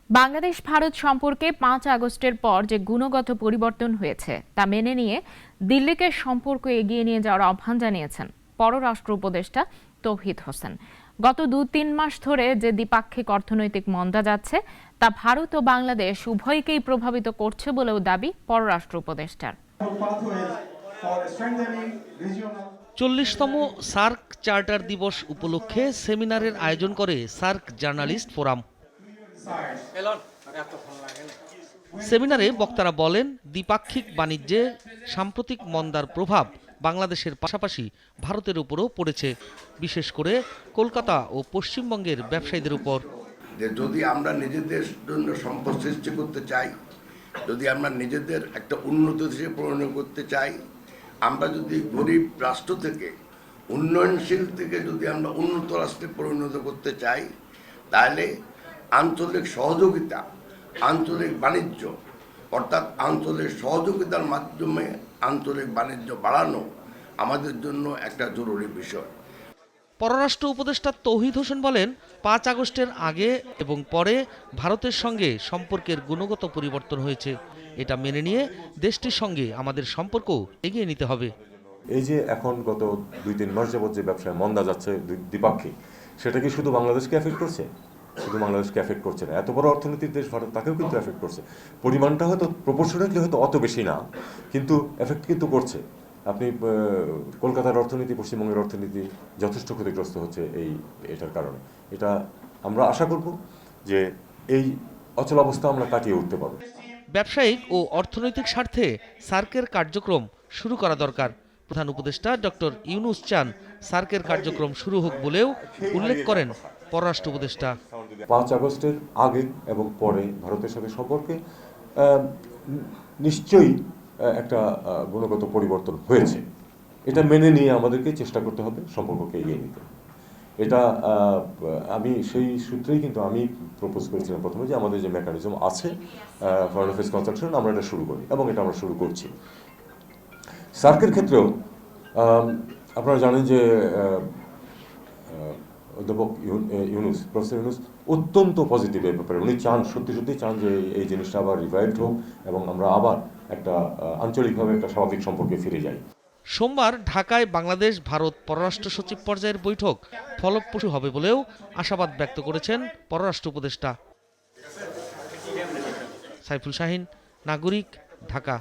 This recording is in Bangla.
বাংলাদেশ ভারত সম্পর্কে ৫ আগস্টের পর যে গুণগত পরিবর্তন হয়েছে তা মেনে নিয়ে দিল্লিকে সম্পর্ক এগিয়ে নিয়ে যাওয়ার আহ্বান জানিয়েছেন পররাষ্ট্র উপদেষ্টা তৌহিদ হোসেন। গত ২-৩ মাস ধরে যে দ্বিপাক্ষিক অর্থনৈতিক মন্দা যাচ্ছে তা ভারত ও বাংলাদেশ উভয়কেই প্রভাবিত করছে বলেও দাবি পররাষ্ট্র উপদেষ্টার। ৪০তম সার্ক চার্টার দিবস উপলক্ষে সেমিনারের আয়োজন করে সার্ক জার্নালিস্ট ফোরাম। সেমিনারে বক্তারা বলেন, দ্বিপাক্ষিক বাণিজ্যে সাম্প্রতিক মন্দার প্রভাব বাংলাদেশের পাশাপাশি ভারতের উপরও পড়েছে, বিশেষ করে কলকাতা ও পশ্চিমবঙ্গের ব্যবসায়ীদের উপর। যদি আমরা নিজেদের জন্য সম্পদ সৃষ্টি করতে চাই, যদি আমরা নিজেদের একটা উন্নত দেশে পরিণত করতে চাই, আমরা যদি গরিব রাষ্ট্র থেকে উন্নয়নশীল থেকে যদি আমরা উন্নত রাষ্ট্রে পরিণত করতে চাই, তাহলে আঞ্চলিক সহযোগিতা, আঞ্চলিক বাণিজ্য অর্থাৎ আঞ্চলিক সহযোগিতার মাধ্যমে আঞ্চলিক বাণিজ্য বাড়ানো আমাদের জন্য একটা জরুরি বিষয়। পররাষ্ট্র উপদেষ্টা তৌহিদ হোসেন বলেন, ৫ আগস্টের আগে এবং পরে ভারতের সঙ্গে সম্পর্কের গুণগত পরিবর্তন হয়েছে। এটা মেনে নিয়ে দেশটির সঙ্গে আমাদের সম্পর্ক এগিয়ে নিতে হবে। এই যে এখন গত ২-৩ মাস যাবত যে ব্যবসায় মন্দা যাচ্ছে দ্বিপাক্ষিক, সেটা কি শুধু বাংলাদেশকে এফেক্ট করছে? শুধু বাংলাদেশকে এফেক্ট করছে না, এত বড় অর্থনীতির দেশ ভারত, তাকেও কিন্তু এফেক্ট করছে। পরিমাণটা হয়তো প্রপোর্শনালি হয়তো অত বেশি না, কিন্তু এফেক্ট কিন্তু করছে। আপনি কলকাতার অর্থনীতি, পশ্চিমবঙ্গের অর্থনীতি যথেষ্ট ক্ষতিগ্রস্ত হচ্ছে এটার কারণে। এটা আমরা আশা করব যে এই অচলাবস্থা আমরা কাটিয়ে উঠতে পারব। ব্যবসায়িক ও অর্থনৈতিক স্বার্থে সার্কের কার্যক্রম শুরু করা দরকার। প্রধান উপদেষ্টা ডক্টর ইউনুস চান সার্কের কার্যক্রম শুরু হোক বলেও উল্লেখ করেন পররাষ্ট্র উপদেষ্টা। ৫ আগস্টের আগে এবং পরে ভারতের সাথে সম্পর্কে নিশ্চয়ই একটা গুণগত পরিবর্তন হয়েছে। এটা মেনে নিয়ে আমাদেরকে চেষ্টা করতে হবে সম্পর্ককে এগিয়ে নিতে। এটা আমি সেই সূত্রেই কিন্তু আমি প্রপোজ করেছিলাম প্রথমে যে আমাদের যে মেকানিজম আছে ফরেন অ্যাফেয়ার্স কনসালটেশন, আমরা এটা শুরু করি এবং এটা আমরা শুরু করছি। সার্কের ক্ষেত্রেও আপনারা জানেন যে অধ্যাপক ইউনুস, প্রফেসর ইউনুস অত্যন্ত পজিটিভ এই ব্যাপারে। উনি চান, সত্যি চান যে এই জিনিসটা আবার রিভাইভড হোক এবং আমরা আবার একটা আঞ্চলিকভাবে একটা স্বাভাবিক সম্পর্কে ফিরে যাই। সোমবার ঢাকায় বাংলাদেশ ভারত পররাষ্ট্র সচিব পর্যায়ের বৈঠক ফলপ্রসূ হবে বলেও আশাবাদ ব্যক্ত করেছেন পররাষ্ট্র উপদেষ্টা। সাইফুল শাহীন, নাগরিক, ঢাকা।